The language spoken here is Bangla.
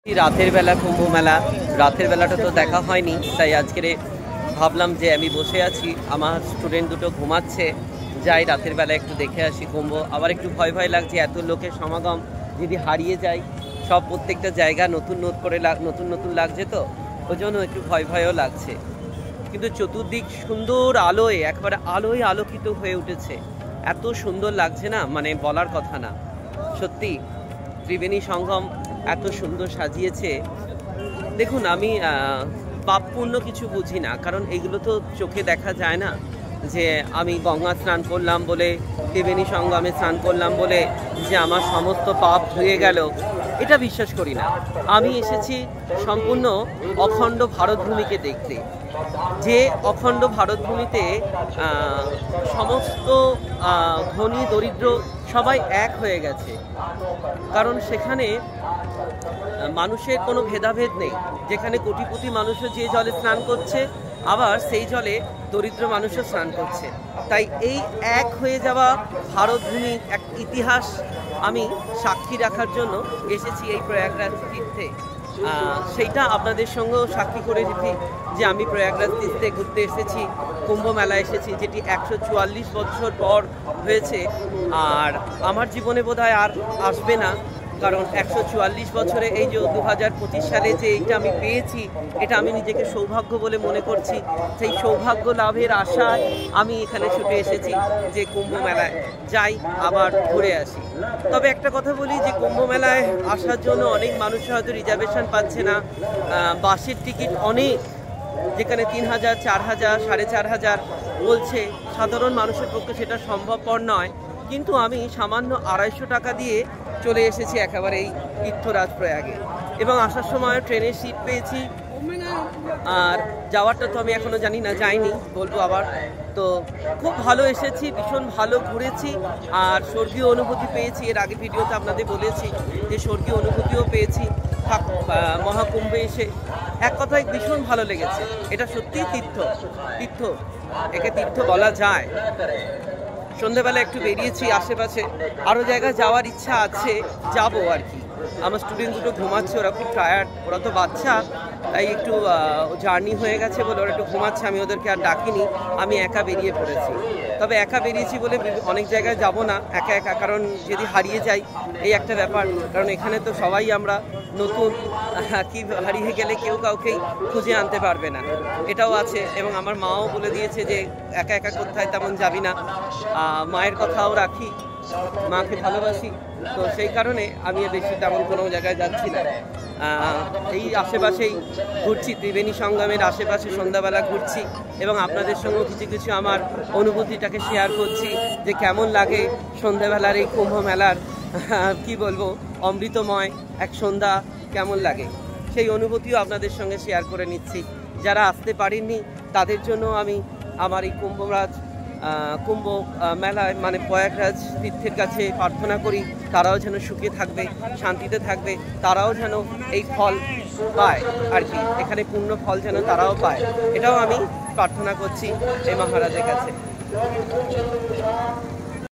রাতের বেলা কুম্ভ মেলা, রাতের বেলাটা তো দেখা হয়নি, তাই আজকে ভাবলাম যে আমি বসে আছি, আমার স্টুডেন্ট দুটো ঘুমাচ্ছে, যাই রাতের বেলা একটু দেখে আসি কুম্ভ। আবার একটু ভয় ভয় লাগছে, এত লোকের সমাগম, যদি হারিয়ে যাই। সব প্রত্যেকটা জায়গা নতুন নতুন লাগছে, তো ওই জন্য একটু ভয় ভয়ও লাগছে। কিন্তু চতুর্দিক সুন্দর আলোয়, একবারে আলোয় আলোকিত হয়ে উঠেছে, এত সুন্দর লাগছে না, মানে বলার কথা না। সত্যি ত্রিবেণী সঙ্গম এত সুন্দর সাজিয়েছে। দেখুন, আমি পাপ পুণ্য কিছু বুঝি না, কারণ এগুলো তো চোখে দেখা যায় না। যে আমি গঙ্গা স্নান করলাম বলে, ত্রিবেণী সঙ্গমে স্নান করলাম বলে যে আমার সমস্ত পাপ ধুয়ে গেল, এটা বিশ্বাস করি না। আমি এসেছি সম্পূর্ণ অখণ্ড ভারতভূমিকে দেখতে, যে অখণ্ড ভারতভূমিতে সমস্ত ধনী দরিদ্র সবাই এক হয়ে গেছে। কারণ সেখানে মানুষের কোনো ভেদাভেদ নেই। যেখানে কোটিপতি মানুষও যে জলে স্নান করছে, আবার সেই জলে দরিদ্র মানুষও স্নান করছে। তাই এই এক হয়ে যাওয়া ভারতভূমির এক ইতিহাস আমি সাক্ষী রাখার জন্য এসেছি এই প্রয়াগরাজ তীর্থে। সেইটা আপনাদের সঙ্গেও সাক্ষী করে দিচ্ছি যে আমি প্রয়াগরাজ তীর্থে ঘুরতে এসেছি, কুম্ভ মেলা এসেছি, যেটি 144 বছর পর হয়েছে। আর আমার জীবনে বোধহয় আর আসবে না, কারণ 144 বছরে এই যে 2025 সালে যে এইটা আমি পেয়েছি, এটা আমি নিজেকে সৌভাগ্য বলে মনে করছি। সেই সৌভাগ্য লাভের আশায় আমি এখানে ছুটে এসেছি যে কুম্ভ মেলায় যাই, আবার ঘুরে আসি। তবে একটা কথা বলি, যে কুম্ভ মেলায় আসার জন্য অনেক মানুষ হয়তো রিজার্ভেশন পাচ্ছে না। বাসের টিকিট অনেক, যেখানে 3000, 4000, 4500 বলছে। সাধারণ মানুষের পক্ষে সেটা সম্ভবপর নয়, কিন্তু আমি সামান্য 250 টাকা দিয়ে চলে এসেছি একেবারে এই তীর্থরাজ প্রয়াগে। এবং আসার সময় ট্রেনের সিট পেয়েছি, আর যাওয়ারটা তো আমি এখনো জানি না, যাইনি, বলবো আবার। তো খুব ভালো এসেছি, ভীষণ ভালো ঘুরেছি, আর স্বর্গীয় অনুভূতি পেয়েছি। এর আগে ভিডিওতে আপনাদের বলেছি যে স্বর্গীয় অনুভূতিও পেয়েছি মহাকুম্ভে এসে। এক কথায় ভীষণ ভালো লেগেছে। এটা সত্যিই তীর্থ, একে তীর্থ বলা যায়। সন্ধ্যেবেলা একটু বেরিয়েছি আশেপাশে, আরও জায়গায় যাওয়ার ইচ্ছা আছে, যাবো আর কি। আমার স্টুডেন্ট দুটো ঘুমাচ্ছে, ওরা খুব টায়ার্ড, ওরা তো বাচ্চা, তাই একটু জার্নি হয়ে গেছে বলে ওরা একটু ঘুমাচ্ছে। আমি ওদেরকে আর ডাকিনি, আমি একা বেরিয়ে পড়েছি। তবে একা বেরিয়েছি বলে অনেক জায়গায় যাব না একা, কারণ যদি হারিয়ে যাই, এই একটা ব্যাপার। কারণ এখানে তো সবাই আমরা নতুন, কি হারিয়ে গেলে কেউ কাউকেই খুঁজে আনতে পারবে না, এটাও আছে। এবং আমার মাও বলে দিয়েছে যে একা কোথায় তেমন যাবি না। মায়ের কথাও রাখি, মাকে ভালোবাসি, তো সেই কারণে আমি বেশি তেমন কোনো জায়গায় যাচ্ছি না। এই আশেপাশেই ঘুরছি, ত্রিবেণী সঙ্গমের আশেপাশে সন্ধ্যাবেলা ঘুরছি, এবং আপনাদের সঙ্গেও কিছু আমার অনুভূতিটাকে শেয়ার করছি যে কেমন লাগে সন্ধ্যাবেলার এই কুম্ভ মেলার, কি বলবো, অমৃতময় এক সন্ধ্যা কেমন লাগে, সেই অনুভূতিও আপনাদের সঙ্গে শেয়ার করে নিচ্ছি। যারা আসতে পারেননি তাদের জন্য আমি আমার এই কুম্ভ মেলায়, মানে প্রয়াগরাজ তীর্থের কাছে প্রার্থনা করি, তারাও যেন সুখে থাকবে, শান্তিতে থাকবে, তারাও যেন এই ফল পায় আর কি, এখানে পূর্ণ ফল যেন তারাও পায়, এটাও আমি প্রার্থনা করছি এই মহারাজের কাছে।